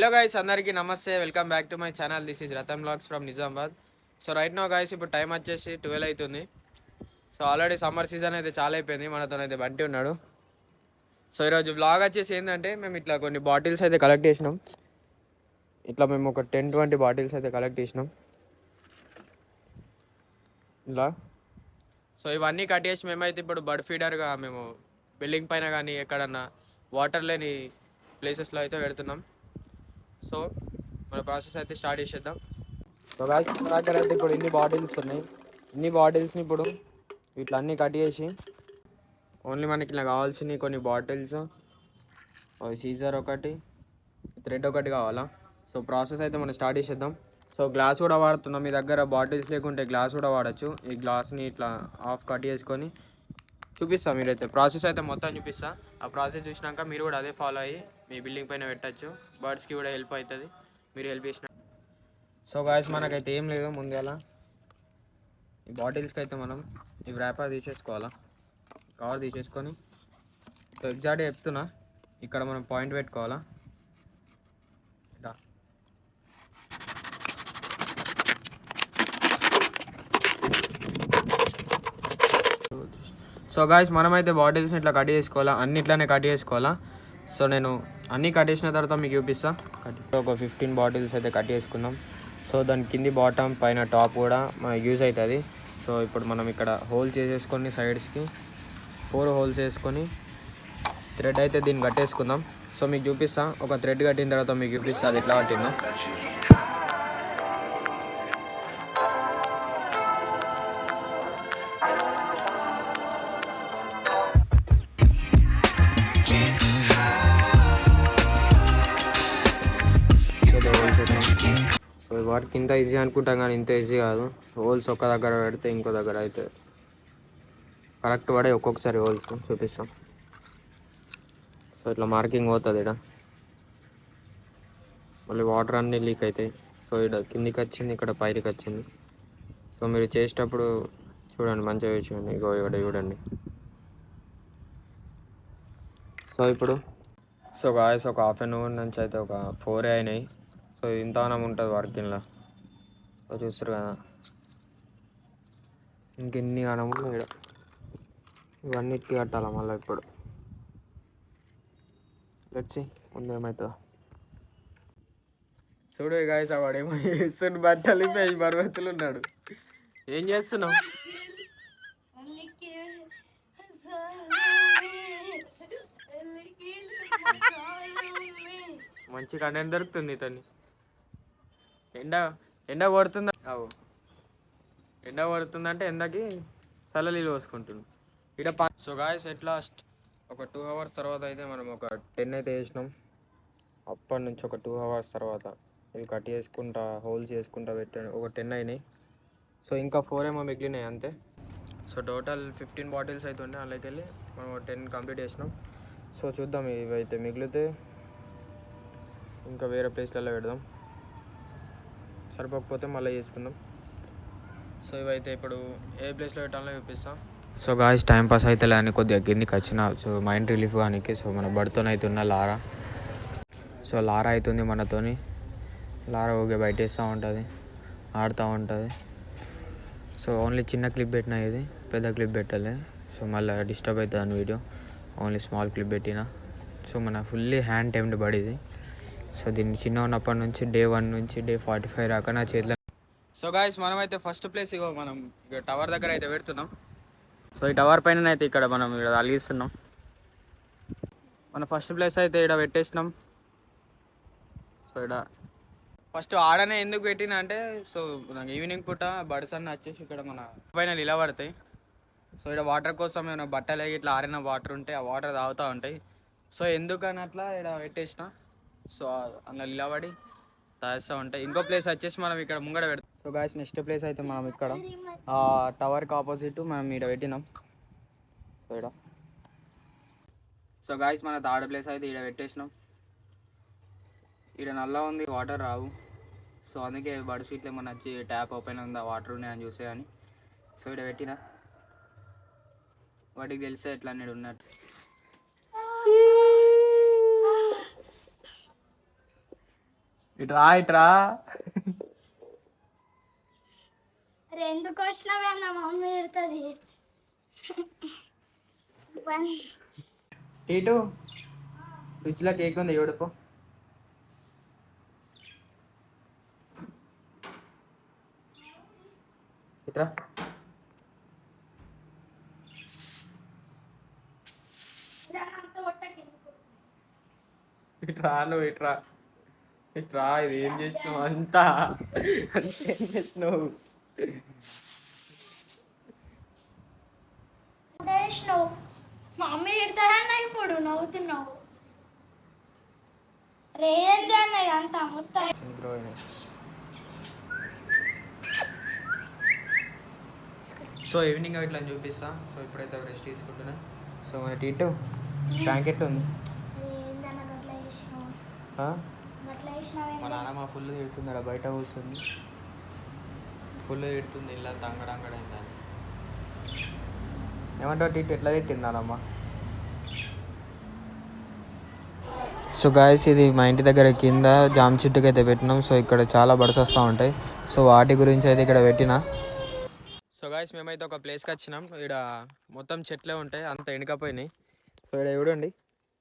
Hello guys, అందరికీ నమస్తే. Welcome back to my channel. This is Ratan blogs from Nizamabad. So right now guys, ఇప్పుడు time వచ్చేసి 12 అవుతుంది. So already summer season అయితే చాలా అయిపోయింది. మనతోనైతే బంటి ఉన్నాడు. సో ఈరోజు బ్లాగ్ వచ్చేసి ఏంటంటే, మేము ఇట్లా కొన్ని బాటిల్స్ అయితే కలెక్ట్ చేసినాం. ఇట్లా మేము ఒక 10-20 బాటిల్స్ అయితే కలెక్ట్ చేసినాం ఇలా. సో ఇవన్నీ కట్ చేసి మేమైతే ఇప్పుడు బర్డ్ ఫీడర్గా మేము బిల్డింగ్ పైన కానీ ఎక్కడన్నా వాటర్ లేని ప్లేసెస్లో అయితే పెడుతున్నాం. సో మన ప్రాసెస్ అయితే స్టార్ట్ చేసేద్దాం. సో గాయ్స్, మన దగ్గర అయితే ఇప్పుడు ఇన్ని బాటిల్స్ ఉన్నాయి. ఇన్ని బాటిల్స్ని ఇప్పుడు ఇట్లా అన్నీ కట్ చేసి ఓన్లీ మనకి ఇలా కావాల్సినవి కొన్ని బాటిల్స్, సీజర్ ఒకటి, థ్రెడ్ ఒకటి కావాలా. సో ప్రాసెస్ అయితే మనం స్టార్ట్ చేసేద్దాం. సో గ్లాస్ కూడా వాడుతున్నాం. మీ దగ్గర బాటిల్స్ లేకుంటే గ్లాస్ కూడా వాడచ్చు. ఈ గ్లాస్ని ఇట్లా హాఫ్ కట్ చేసుకొని చూపిస్తాం. మీరైతే ప్రాసెస్ అయితే మొత్తం చూపిస్తా. ఆ ప్రాసెస్ చూసినాక మీరు కూడా అదే ఫాలో అయ్యి మీ బిల్డింగ్ పైన పెట్టచ్చు. బర్డ్స్కి కూడా హెల్ప్ అవుతుంది మీరు హెల్ప్ చేసిన. సో గాయస్, మనకైతే ఏం లేదు. ముందుగా ఈ బాటిల్స్కి అయితే మనం ఈ ర్యాపర్ తీసేసుకోవాలా, కవర్ తీసేసుకొని. సో ఎగ్జాక్ట్గా చెప్తున్నా, ఇక్కడ మనం పాయింట్ పెట్టుకోవాలా. ఇట్లా సో గాయస్, మనమైతే బాటిల్స్ని ఇట్లా కట్ చేసుకోవాలా, అన్ని ఇట్లానే కట్ చేసుకోవాలా. సో నేను అన్నీ కట్ చేసిన తర్వాత మీకు చూపిస్తా. ఒక 15 బాటిల్స్ అయితే కట్ చేసుకుందాం. సో దాని కింది బాటమ్ పైన టాప్ కూడా మనకు యూజ్ అవుతుంది. సో ఇప్పుడు మనం ఇక్కడ హోల్ చేసేసుకొని సైడ్స్కి 4 హోల్స్ వేసుకొని థ్రెడ్ అయితే దీన్ని కట్టేసుకుందాం. సో మీకు చూపిస్తా. ఒక థ్రెడ్ కట్టిన తర్వాత మీకు చూపిస్తా అది ఎట్లా కట్టిందో. సో వర్క్ ఇంత ఈజీ అనుకుంటాం కానీ ఇంత ఈజీ కాదు. హోల్స్ ఒక దగ్గర పెడితే ఇంకో దగ్గర అయితే కరెక్ట్ పడే. ఒక్కొక్కసారి హోల్స్ చూపిస్తాం. సో ఇట్లా మార్కింగ్ పోతుంది ఇక్కడ, మళ్ళీ వాటర్ అన్నీ లీక్ అవుతాయి. సో ఇక్కడ కిందికి వచ్చింది, ఇక్కడ పైకి వచ్చింది. సో మీరు చేసేటప్పుడు చూడండి, మంచిగా చూడండి. ఇగో ఇక్కడ చూడండి. సో ఇప్పుడు గాయస్, ఒక హాఫ్ అన్ అవర్ నుంచి అయితే ఒక 4 అయినాయి. సో ఇంత అనం ఉంటుంది వర్క్ ఇలా. సో చూస్తారు కదా, ఇంకెన్ని అనము ఇక్కడ. ఇవన్నిటికి కట్టాలి మళ్ళీ. ఇప్పుడు వచ్చి ముందు ఏమవుతుందో చూడు గాయస్. వాడేమో వేస్తున్న బట్టలు పర్వతులు ఉన్నాడు. ఏం చేస్తున్నావు? మంచి కంటెంట్ దొరుకుతుంది ఇతన్ని. ఎండ పడుతుందా? ఎండ పడుతుందంటే ఎండకి చల్లనీళ్ళు పోసుకుంటుంది ఇక్కడ. సో గాయస్, ఎట్ లాస్ట్ ఒక 2 అవర్స్ తర్వాత అయితే మనం ఒక 10 అయితే వేసినాం. అప్పటి నుంచి ఒక 2 అవర్స్ తర్వాత ఇవి కట్ చేసుకుంటా హోల్స్ చేసుకుంటా పెట్టాను. ఒక 10 అయినాయి. సో ఇంకా 4 ఏమో మిగిలినాయి అంతే. సో టోటల్ 15 బాటిల్స్ అయితే ఉన్నాయి. అలాగే వెళ్ళి మనం 10 కంప్లీట్ చేసినాం. సో చూద్దాం, ఇవైతే మిగిలితే ఇంకా వేరే ప్లేస్లలో పెడదాం. సరిపోకపోతే మళ్ళీ చేసుకుందాం. సో ఇవైతే ఇప్పుడు ఏ ప్లేస్లో పెట్టాలో చూపిస్తాం. సో గాయస్, టైం పాస్ అయితే లేని కొద్దిగా కిందికి వచ్చిన. సో మైండ్ రిలీఫ్ కానీ. సో మన బడితోనైతే ఉన్న లారా. సో లారా అవుతుంది మనతోని. లారా ఊగే బయట వేస్తూ ఉంటుంది, ఆడుతూ ఉంటుంది. సో ఓన్లీ చిన్న క్లిప్ పెట్టినా, ఇది పెద్ద క్లిప్ పెట్టాలి. సో మళ్ళీ డిస్టర్బ్ అవుతుంది అని వీడియో. ఓన్లీ స్మాల్ క్లిప్ పెట్టిన. సో మన ఫుల్లీ హ్యాండ్ టైమ్డ్ బడిది. సో దీన్ని చిన్న ఉన్నప్పటి నుంచి డే 1 నుంచి డే 45 దాకా నా చేతిలో. సో గాయస్, మనమైతే ఫస్ట్ ప్లేస్ ఇగో మనం ఇక టవర్ దగ్గర అయితే పెడుతున్నాం. సో ఈ టవర్ పైన అయితే ఇక్కడ మనం ఇక్కడ అలిగిస్తున్నాం. మన ఫస్ట్ ప్లేస్ అయితే ఇక్కడ పెట్టేసినాం. సో ఇక్కడ ఫస్ట్ ఆడనే ఎందుకు పెట్టినా అంటే, సో నాకు ఈవినింగ్ పూట బర్డ్స్ అన్నీ వచ్చేసి ఇక్కడ మన పైన నిలబడతాయి. సో ఇక్కడ వాటర్ కోసం ఏమైనా బట్టలు ఇట్లా ఆరిన వాటర్ ఉంటే ఆ వాటర్ తాగుతూ ఉంటాయి. సో ఎందుకని అట్లా ఇక్కడ పెట్టేసిన. సో అలా నిలబడి తాగుతూ ఉంటాయి. ఇంకో ప్లేస్ వచ్చేసి మనం ఇక్కడ ముంగడ పెడతాం. సో గాయస్, నెక్స్ట్ ప్లేస్ అయితే మనం ఇక్కడ టవర్కి ఆపోజిట్ మనం ఇక్కడ పెట్టినాం. సో ఇక్కడ సో గాయస్, మన థర్డ్ ప్లేస్ అయితే ఇక్కడ పెట్టేసినాం. ఇక్కడ నల్ల ఉంది, వాటర్ రావు. సో అందుకే బర్డ్ సీట్లో ఏమన్నా వచ్చి ట్యాప్ ఓపెన్ ఉందా, వాటర్ ఉన్నాయని చూసే అని. సో ఇక్కడ పెట్టిన వాటికి తెలిసే ఎట్లా అనేది ఉన్నట్టు. ఇట్రా ఇట్రా. ఎందుకు వచ్చినావే అన్న మమ్మీ తిడుతుంది. ఇటు ఫ్రిడ్జ్లో కేక్ ఉంది ఎవడుకో. ఇట్రా ఇట్రా నువ్వు ఇట్రా ఇట్రా. ఇది ఏం చేసినావు అంతా ఏం చేసినావు? మమ్మీ తిడతారన్న ఇప్పుడు నవ్వుతున్నావు. రేంది అన్నది అంతా మొత్తం. సో ఈవినింగ్ ఇట్లా చూపిస్తా. సో ఇప్పుడైతే రెస్ట్ తీసుకుంటున్నా. సో మన టీటు ట్యాంక్ ఎట్లా ఉంది? మా నాన్నమ్మ ఫుల్ తిడుతుంది, బయట కూర్చుంది. ఫుల్ తిడుతుంది, ఇలా తంగడంగడైందని. ఏమంటావు టీటు, ఎట్లా తిట్టింది నాన్నమ్మ? సో గాయస్, ఇది మా ఇంటి దగ్గర కింద జామ చెట్టుకి అయితే పెట్టినాం. సో ఇక్కడ చాలా బర్డ్స్ వస్తూ ఉంటాయి. సో వాటి గురించి అయితే ఇక్కడ పెట్టిన. సో గాయస్, మేమైతే ఒక ప్లేస్కి వచ్చినాం. ఇక్కడ మొత్తం చెట్లే ఉంటాయి, అంత ఎండికపోయినాయి. సో ఇక్కడ చూడండి,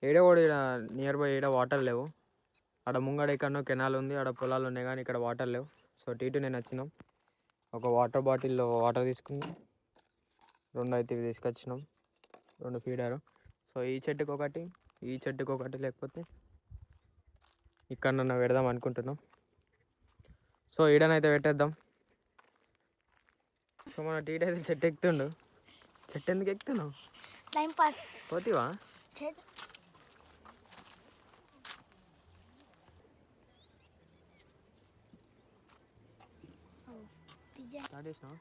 కూడా ఇక్కడ నియర్ బై ఇక్కడ వాటర్ లేవు. ఆడ ముంగడ ఎక్కడనో కెనాల్ ఉంది, ఆడ పొలాలు ఉన్నాయి, కానీ ఇక్కడ వాటర్ లేవు. సో టీటు నేను వచ్చినాం, ఒక వాటర్ బాటిల్లో వాటర్ తీసుకున్నాం. 2 అయితే ఇవి తీసుకొచ్చినాం, 2 ఫీడరు. సో ఈ చెట్టుకి ఒకటి, ఈ చెట్టుకి ఒకటి, లేకపోతే ఇక్కడ నన్ను పెడదాం అనుకుంటున్నాం. సో ఈడనైతే పెట్టేద్దాం. సో మన టీటు అయితే చెట్టు ఎక్కుతుండు. చెట్టు ఎందుకు ఎక్కుతున్నావు? Time pass. పోతివా? స్టార్ట్ చేసినావా?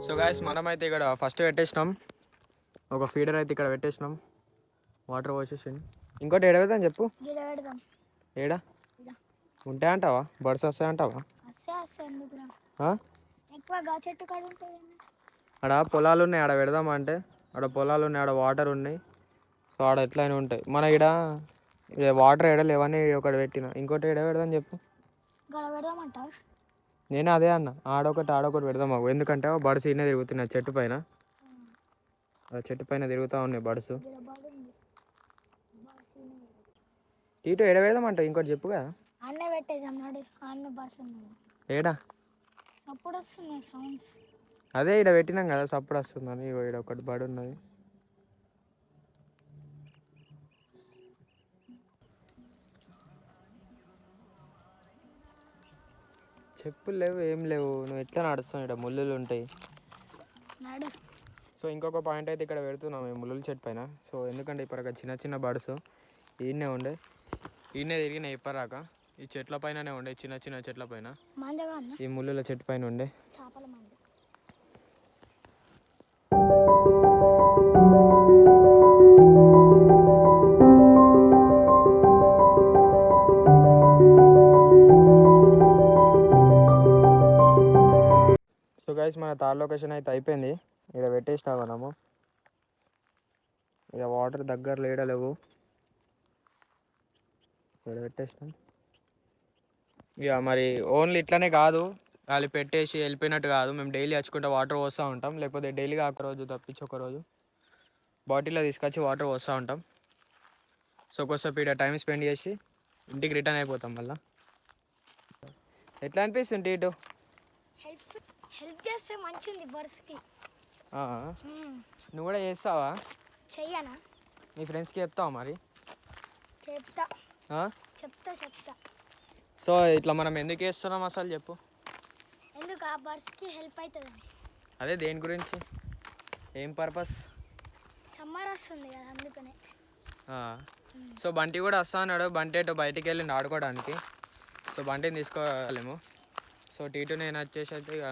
సో గాయస్, మనమైతే ఇక్కడ ఫస్ట్ పెట్టేసినాం, ఒక ఫీడర్ అయితే ఇక్కడ పెట్టేసినాం, వాటర్ పోసేసింది. ఇంకోటి ఏడ పెడదాం చెప్పు? ఏడా ఉంటాయంటావా? బర్డ్స్ వస్తాయంటావా? ఆడ పొలాలు ఉన్నాయి, ఆడ పెడదామంటే ఆడ పొలాలు ఉన్నాయి, ఆడ వాటర్ ఉన్నాయి. సో ఆడ ఎట్లయినా ఉంటాయి. మన ఇక్కడ వాటర్ ఏడ లేవని ఒకటి పెట్టిన. ఇంకోటి ఏడ పెడదాం చెప్పు? నేను అదే అన్న, ఆడొకటి పెడదాం మాకు. ఎందుకంటే బర్డ్స్ ఇన్నే తిరుగుతున్నాయి చెట్టు పైన, చెట్టు పైన తిరుగుతూ ఉన్నాయి బర్డ్స్. టీటు ఏడ పెడదామంట? ఇంకోటి చెప్పు కదా. ఏడా? అదే ఇక్కడ పెట్టినాం కదా, సప్పుడు వస్తుందని. ఇక్కడ ఒకటి బడి ఉన్నది. చెప్పులు లేవు, ఏం లేవు. నువ్వు ఎట్లా నడుస్తావు? ఇక్కడ ముళ్ళులు ఉంటాయి. సో ఇంకొక పాయింట్ అయితే ఇక్కడ పెడుతున్నాం ఈ ముళ్ళుల చెట్టు పైన. సో ఎందుకంటే ఇప్పుడు చిన్న చిన్న బర్డ్స్ ఈయనే ఉండే, ఈయనే తిరిగినాయి ఇప్పరాక. ఈ చెట్ల పైననే ఉండే, చిన్న చిన్న చెట్ల పైన, ఈ ముళ్ళుల చెట్టు పైన ఉండే. సో గైస్, మన థర్డ్ లొకేషన్ అయితే అయిపోయింది. ఇక్కడ పెట్టేసినా మనము. ఇక వాటర్ దగ్గర లేడలేవు, ఇక్కడ పెట్టేసినాం. ఇక మరి ఓన్లీ ఇట్లనే కాదు, వాళ్ళు పెట్టేసి వెళ్ళిపోయినట్టు కాదు. మేము డైలీ వచ్చుకుంటూ వాటర్ పోస్తూ ఉంటాం. లేకపోతే డైలీగా ఒకరోజు తప్పించి ఒకరోజు బాటిల్లో తీసుకొచ్చి వాటర్ పోస్తూ ఉంటాం. సో కొద్దిసేపు ఇక్కడ టైం స్పెండ్ చేసి ఇంటికి రిటర్న్ అయిపోతాం మళ్ళీ. ఎట్లా అనిపిస్తుంది ఇటు? హెల్ప్ చేస్తే మంచిది బర్డ్స్కి. నువ్వు కూడా చేస్తావా? చెయ్యనా? మీ ఫ్రెండ్స్కి చెప్తావా మరి? చెప్తా. సో ఇట్లా మనం ఎందుకు వేస్తున్నాం అసలు చెప్పు? ఎందుకు ఆ బర్డ్స్కి హెల్ప్ అవుతుంది. అదే దేని గురించి, ఏం పర్పస్? సమ్మర్ వస్తుంది కదా అందుకనే. సో బంటి కూడా వస్తా అన్నాడు. బంటి అటు బయటికి వెళ్ళి ఆడుకోవడానికి. సో బంటిని తీసుకోలేము. సో టీటు నేను వచ్చేసి అయితే ఇక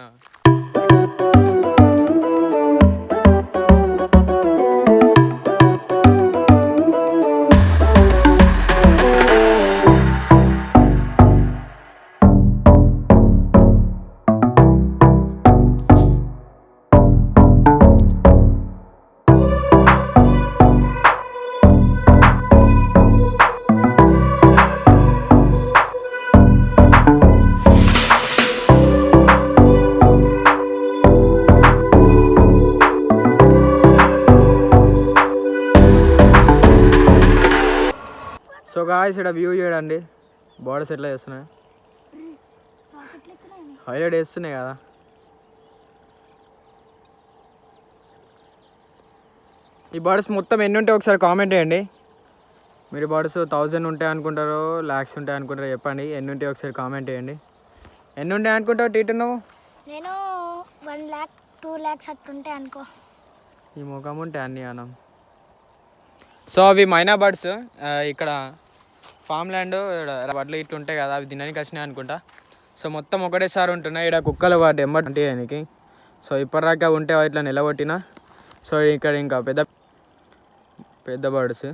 సో గాయ్స్ ఇక్కడ వ్యూ చూడండి, బోర్డర్స్ ఎట్లా చేస్తున్నాయి, హైలైట్ వేస్తున్నాయి కదా. ఈ బర్డ్స్ మొత్తం ఎన్ని ఉంటాయి ఒకసారి కామెంట్ చేయండి. మీరు బర్డ్స్ 1000 ఉంటాయి అనుకుంటారో ల్యాక్స్ ఉంటాయి అనుకుంటారో చెప్పండి. ఎన్ని ఉంటాయి ఒకసారి కామెంట్ చేయండి. ఎన్ని ఉంటాయి అనుకుంటావు టీటు నువ్వు? నేను 1 lakh 2 lakhs అట్టుంటాయి అనుకో. ఈ ముఖం ఉంటాయి అన్నీ అనం. సో అవి మైనా బర్డ్స్. ఇక్కడ ఫామ్ ల్యాండ్ వడ్లు ఇట్లా ఉంటాయి కదా, అవి తినడానికి వచ్చినాయి అనుకుంటా. సో మొత్తం ఒకటేసారి ఉంటున్నాయి. ఇక్కడ కుక్కలు వాటి ఎమ్మటి ఉంటాయి ఆయనకి. సో ఇప్పటిదాకా ఉంటే ఇట్లా నిలబొట్టిన. సో ఇక్కడ ఇంకా పెద్ద పెద్ద బర్డ్స్.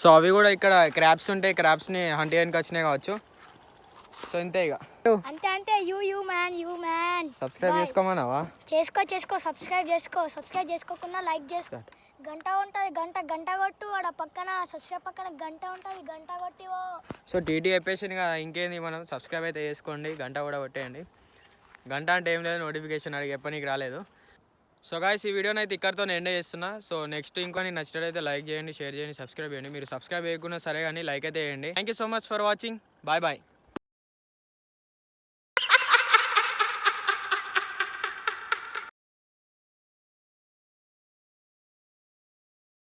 సో అవి కూడా ఇక్కడ క్రాబ్స్ ఉంటాయి, క్రాబ్స్ని హంట్ చేయడానికి వచ్చినాయి కావచ్చు. సో ఇంతే ఇక. అంతే అంతే. యూ మ్యాన్ సబ్స్క్రైబ్ చేసుకోమన్నావా? చేసుకో సబ్స్క్రైబ్ చేసుకోకుండా లైక్ చేసుకో. గంట ఉంటుంది, గంట కొట్టు. ఆడ పక్కన సబ్స్క్రైబ్ పక్కన గంట ఉంటుంది, గంట కొట్టి. సో టీటీ చెప్పేసింది కదా, ఇంకేంది, మనం సబ్స్క్రైబ్ అయితే చేసుకోండి, గంట కూడా కొట్టేయండి. గంట అంటే ఏం లేదు, నోటిఫికేషన్ అడిగి ఎప్పటికి రాలేదు. సో గాయ్స్ ఈ వీడియోని అయితే ఇక్కడితో ఎండ్ చేస్తున్నా. సో నెక్స్ట్ ఇంకో నీకు నచ్చినట్టయితే లైక్ చేయండి, షేర్ చేయండి, సబ్స్క్రైబ్ చేయండి. మీరు సబ్స్క్రైబ్ చేయకుండా సరే కానీ లైక్ అయితే చేయండి. Thank you so much for watching. Bye bye.